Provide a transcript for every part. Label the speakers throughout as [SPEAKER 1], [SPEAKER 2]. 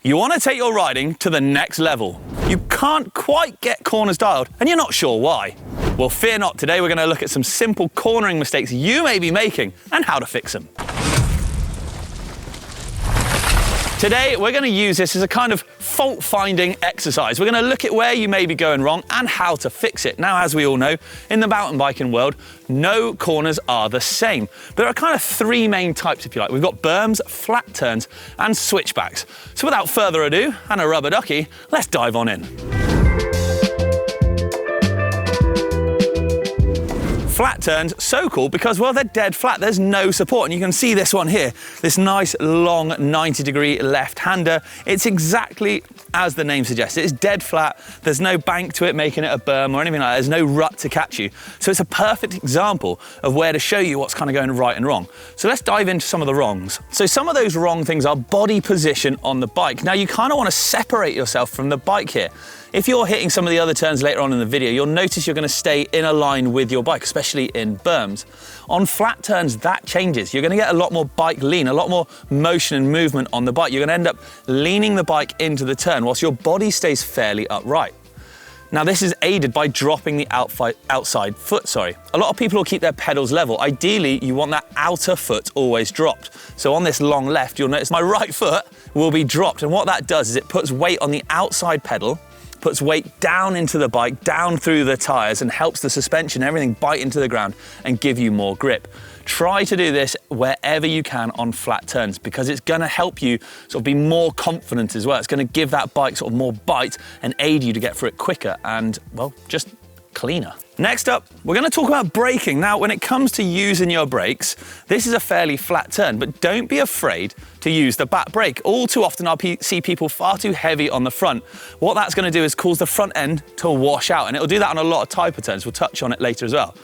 [SPEAKER 1] You want to take your riding to the next level. You can't quite get corners dialed and you're not sure why. Well, fear not, today we're going to look at some simple cornering mistakes you may be making and how to fix them. Today, we're going to use this as a kind of fault-finding exercise. We're going to look at where you may be going wrong and how to fix it. Now, as we all know, in the mountain biking world, no corners are the same. But there are kind of three main types, if you like. We've got berms, flat turns, and switchbacks. So without further ado, and a rubber ducky, let's dive on in. Flat turns, so cool because, well, they're dead flat. There's no support. And you can see this one here, this nice long 90-degree left-hander. It's exactly as the name suggests. It's dead flat. There's no bank to it making it a berm or anything like that. There's no rut to catch you. So it's a perfect example of where to show you what's kind of going right and wrong. So let's dive into some of the wrongs. So some of those wrong things are body position on the bike. Now, you kind of want to separate yourself from the bike here. If you're hitting some of the other turns later on in the video, you'll notice you're going to stay in a line with your bike, especially in berms. On flat turns, that changes. You're going to get a lot more bike lean, a lot more motion and movement on the bike. You're going to end up leaning the bike into the turn whilst your body stays fairly upright. Now, this is aided by dropping the outside foot. A lot of people will keep their pedals level. Ideally, you want that outer foot always dropped. So on this long left, you'll notice my right foot will be dropped. And what that does is it puts weight on the outside pedal, puts weight down into the bike, down through the tyres, and helps the suspension, everything bite into the ground and give you more grip. Try to do this wherever you can on flat turns because it's going to help you sort of be more confident as well. It's going to give that bike sort of more bite and aid you to get through it quicker and, well, just cleaner. Next up, we're going to talk about braking. Now, when it comes to using your brakes, this is a fairly flat turn, but don't be afraid to use the back brake. All too often, I'll see people far too heavy on the front. What that's going to do is cause the front end to wash out, and it'll do that on a lot of type of turns. We'll touch on it later as well.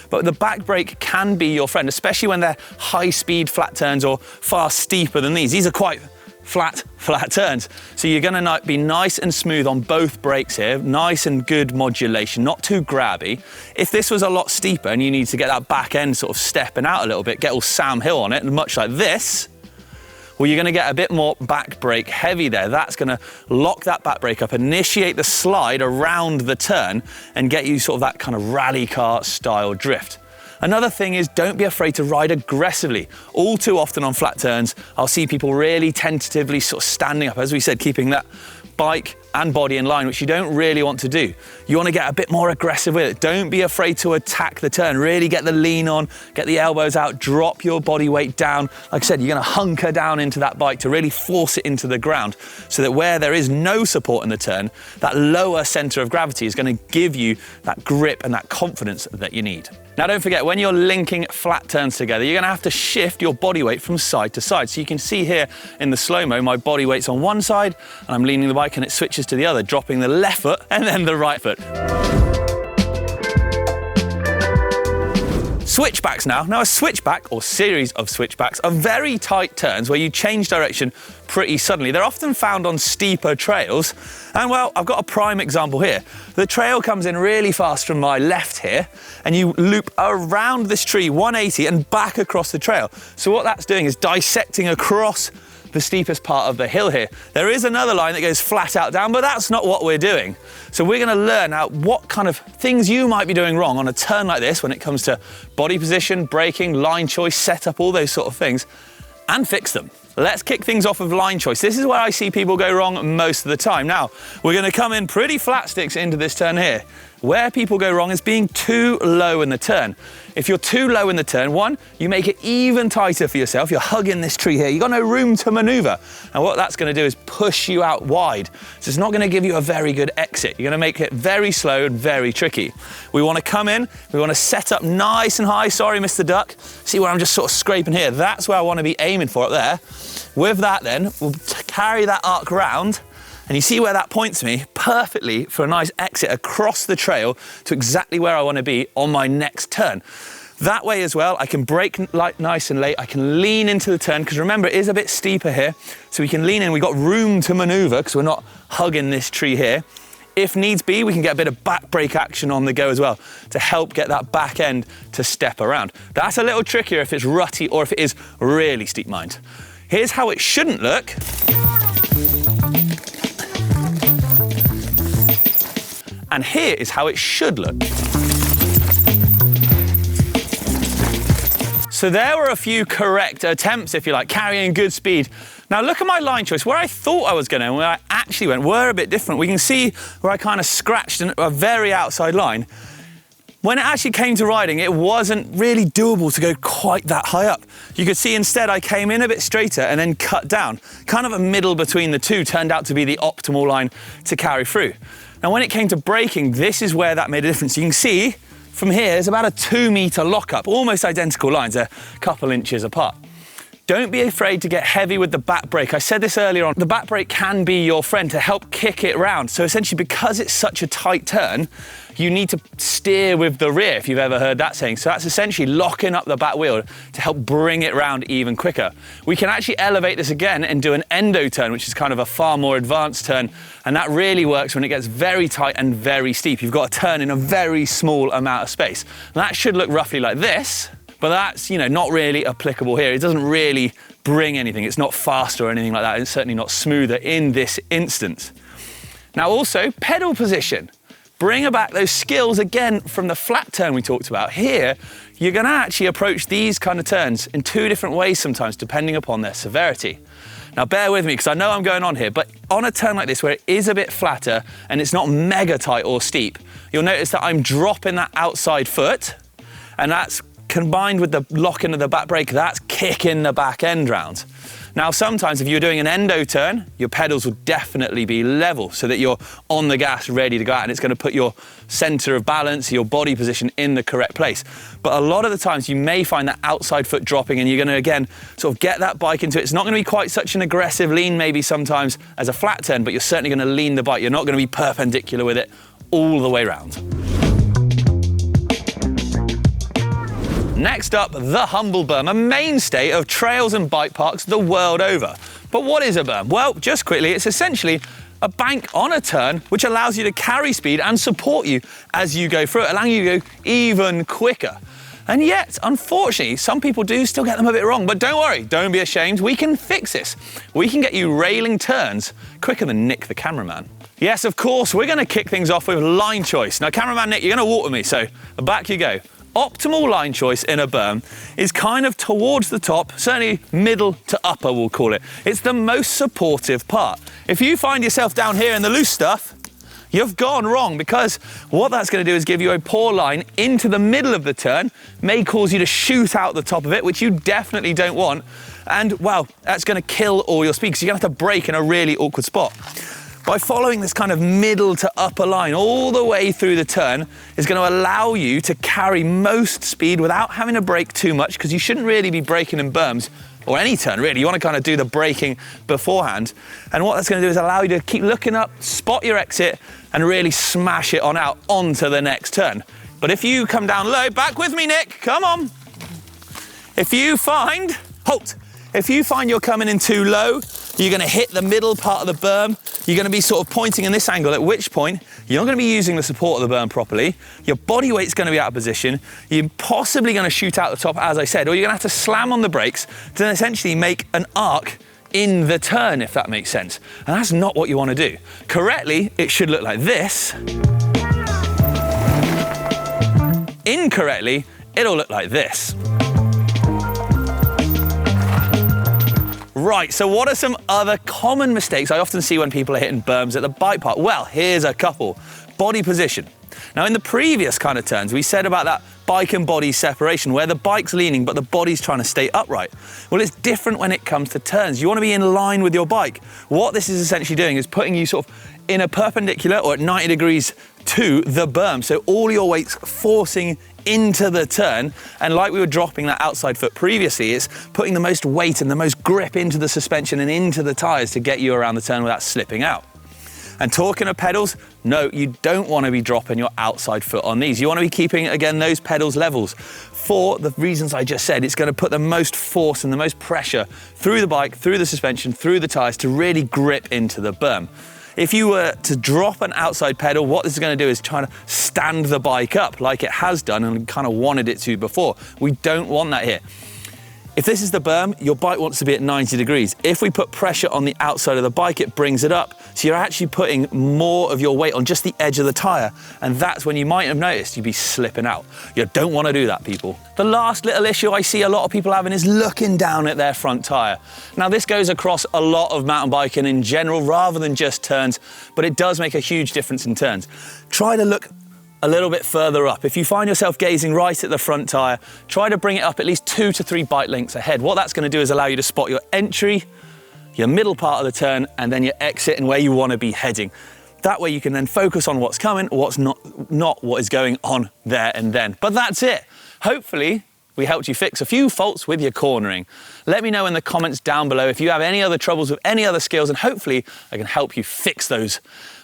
[SPEAKER 1] But the back brake can be your friend, especially when they're high-speed flat turns or far steeper than these. These are quite flat turns. So you're going to be nice and smooth on both brakes here, nice and good modulation, not too grabby. If this was a lot steeper and you need to get that back end sort of stepping out a little bit, get all Sam Hill on it, and much like this, well, you're going to get a bit more back brake heavy there. That's going to lock that back brake up, initiate the slide around the turn, and get you sort of that kind of rally car style drift. Another thing is don't be afraid to ride aggressively. All too often on flat turns, I'll see people really tentatively sort of standing up, as we said, keeping that bike and body in line, which you don't really want to do. You want to get a bit more aggressive with it. Don't be afraid to attack the turn. Really get the lean on, get the elbows out, drop your body weight down. Like I said, you're going to hunker down into that bike to really force it into the ground so that where there is no support in the turn, that lower center of gravity is going to give you that grip and that confidence that you need. Now, don't forget, when you're linking flat turns together, you're going to have to shift your body weight from side to side. So you can see here in the slow-mo, my body weight's on one side and I'm leaning the bike and it switches to the other, dropping the left foot and then the right foot. Switchbacks now. Now, a switchback or series of switchbacks are very tight turns where you change direction pretty suddenly. They're often found on steeper trails. And well, I've got a prime example here. The trail comes in really fast from my left here, and you loop around this tree 180 and back across the trail. So what that's doing is dissecting across the steepest part of the hill here. There is another line that goes flat out down, but that's not what we're doing. So we're going to learn out what kind of things you might be doing wrong on a turn like this when it comes to body position, braking, line choice, setup, all those sort of things, and fix them. Let's kick things off with line choice. This is where I see people go wrong most of the time. Now, we're going to come in pretty flat sticks into this turn here. Where people go wrong is being too low in the turn. If you're too low in the turn, one, you make it even tighter for yourself. You're hugging this tree here. You've got no room to maneuver. And what that's going to do is push you out wide. So it's not going to give you a very good exit. You're going to make it very slow and very tricky. We want to come in. We want to set up nice and high. Sorry, Mr. Duck. See where I'm just sort of scraping here? That's where I want to be aiming for up there. With that then, we'll carry that arc round. And you see where that points me perfectly for a nice exit across the trail to exactly where I want to be on my next turn. That way as well, I can brake nice and late. I can lean into the turn because remember, it is a bit steeper here. So we can lean in. We've got room to maneuver because we're not hugging this tree here. If needs be, we can get a bit of back brake action on the go as well to help get that back end to step around. That's a little trickier if it's rutty or if it is really steep, mind. Here's how it shouldn't look. And here is how it should look. So there were a few correct attempts, if you like, carrying good speed. Now look at my line choice. Where I thought I was going and where I actually went were a bit different. We can see where I kind of scratched a very outside line. When it actually came to riding, it wasn't really doable to go quite that high up. You could see instead I came in a bit straighter and then cut down. Kind of a middle between the two turned out to be the optimal line to carry through. Now when it came to braking, this is where that made a difference. You can see from here, there's about a 2 meter lockup, almost identical lines, they're a couple inches apart. Don't be afraid to get heavy with the back brake. I said this earlier on, the back brake can be your friend to help kick it round. So essentially, because it's such a tight turn, you need to steer with the rear, if you've ever heard that saying. So that's essentially locking up the back wheel to help bring it round even quicker. We can actually elevate this again and do an endo turn, which is kind of a far more advanced turn. And that really works when it gets very tight and very steep. You've got to turn in a very small amount of space. And that should look roughly like this. But that's, you know, not really applicable here. It doesn't really bring anything. It's not faster or anything like that. It's certainly not smoother in this instance. Now also, pedal position. Bring back those skills again from the flat turn we talked about. Here, you're going to actually approach these kind of turns in two different ways sometimes, depending upon their severity. Now bear with me, because I know I'm going on here, but on a turn like this where it is a bit flatter and it's not mega tight or steep, you'll notice that I'm dropping that outside foot, and that's combined with the lock-in of the back brake, that's kicking the back end round. Now, sometimes if you're doing an endo turn, your pedals will definitely be level so that you're on the gas ready to go out, and it's going to put your center of balance, your body position in the correct place. But a lot of the times you may find that outside foot dropping, and you're going to, again, sort of get that bike into it. It's not going to be quite such an aggressive lean maybe sometimes as a flat turn, but you're certainly going to lean the bike. You're not going to be perpendicular with it all the way around. Next up, the humble berm, a mainstay of trails and bike parks the world over. But what is a berm? Well, just quickly, it's essentially a bank on a turn which allows you to carry speed and support you as you go through it, allowing you to go even quicker. And yet, unfortunately, some people do still get them a bit wrong. But don't worry, don't be ashamed, we can fix this. We can get you railing turns quicker than Nick the cameraman. Yes, of course, we're going to kick things off with line choice. Now, cameraman Nick, you're going to walk with me, so back you go. Optimal line choice in a berm is kind of towards the top, certainly middle to upper, we'll call it. It's the most supportive part. If you find yourself down here in the loose stuff, you've gone wrong, because what that's going to do is give you a poor line into the middle of the turn, may cause you to shoot out the top of it, which you definitely don't want. And, well, that's going to kill all your speed, because you're going to have to brake in a really awkward spot. By following this kind of middle to upper line all the way through the turn is going to allow you to carry most speed without having to brake too much, because you shouldn't really be braking in berms, or any turn really. You want to kind of do the braking beforehand. And what that's going to do is allow you to keep looking up, spot your exit, and really smash it on out onto the next turn. But if you come down low, back with me, Nick, come on. If you find, halt. If you find you're coming in too low, you're going to hit the middle part of the berm. You're going to be sort of pointing in this angle, at which point you're not going to be using the support of the berm properly. Your body weight's going to be out of position. You're possibly going to shoot out the top, as I said, or you're going to have to slam on the brakes to essentially make an arc in the turn, if that makes sense. And that's not what you want to do. Correctly, it should look like this. Incorrectly, it'll look like this. Right, so what are some other common mistakes I often see when people are hitting berms at the bike park? Well, here's a couple. Body position. Now, in the previous kind of turns, we said about that bike and body separation, where the bike's leaning, but the body's trying to stay upright. Well, it's different when it comes to turns. You want to be in line with your bike. What this is essentially doing is putting you sort of in a perpendicular or at 90 degrees to the berm. So all your weight's forcing into the turn, and like we were dropping that outside foot previously, it's putting the most weight and the most grip into the suspension and into the tyres to get you around the turn without slipping out. And talking of pedals, no, you don't want to be dropping your outside foot on these. You want to be keeping, again, those pedals levels. For the reasons I just said, it's going to put the most force and the most pressure through the bike, through the suspension, through the tyres to really grip into the berm. If you were to drop an outside pedal, what this is going to do is try to stand the bike up like it has done and kind of wanted it to before. We don't want that here. If this is the berm, your bike wants to be at 90 degrees. If we put pressure on the outside of the bike, it brings it up. So you're actually putting more of your weight on just the edge of the tire. And that's when you might have noticed you'd be slipping out. You don't want to do that, people. The last little issue I see a lot of people having is looking down at their front tire. Now, this goes across a lot of mountain biking in general, rather than just turns, but it does make a huge difference in turns. Try to look a little bit further up. If you find yourself gazing right at the front tyre, try to bring it up at least 2 to 3 bike lengths ahead. What that's going to do is allow you to spot your entry, your middle part of the turn, and then your exit and where you want to be heading. That way you can then focus on what's coming, what's not what is going on there and then. But that's it. Hopefully, we helped you fix a few faults with your cornering. Let me know in the comments down below if you have any other troubles with any other skills, and hopefully I can help you fix those.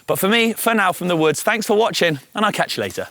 [SPEAKER 1] But for me, for now, from the woods, thanks for watching, and I'll catch you later.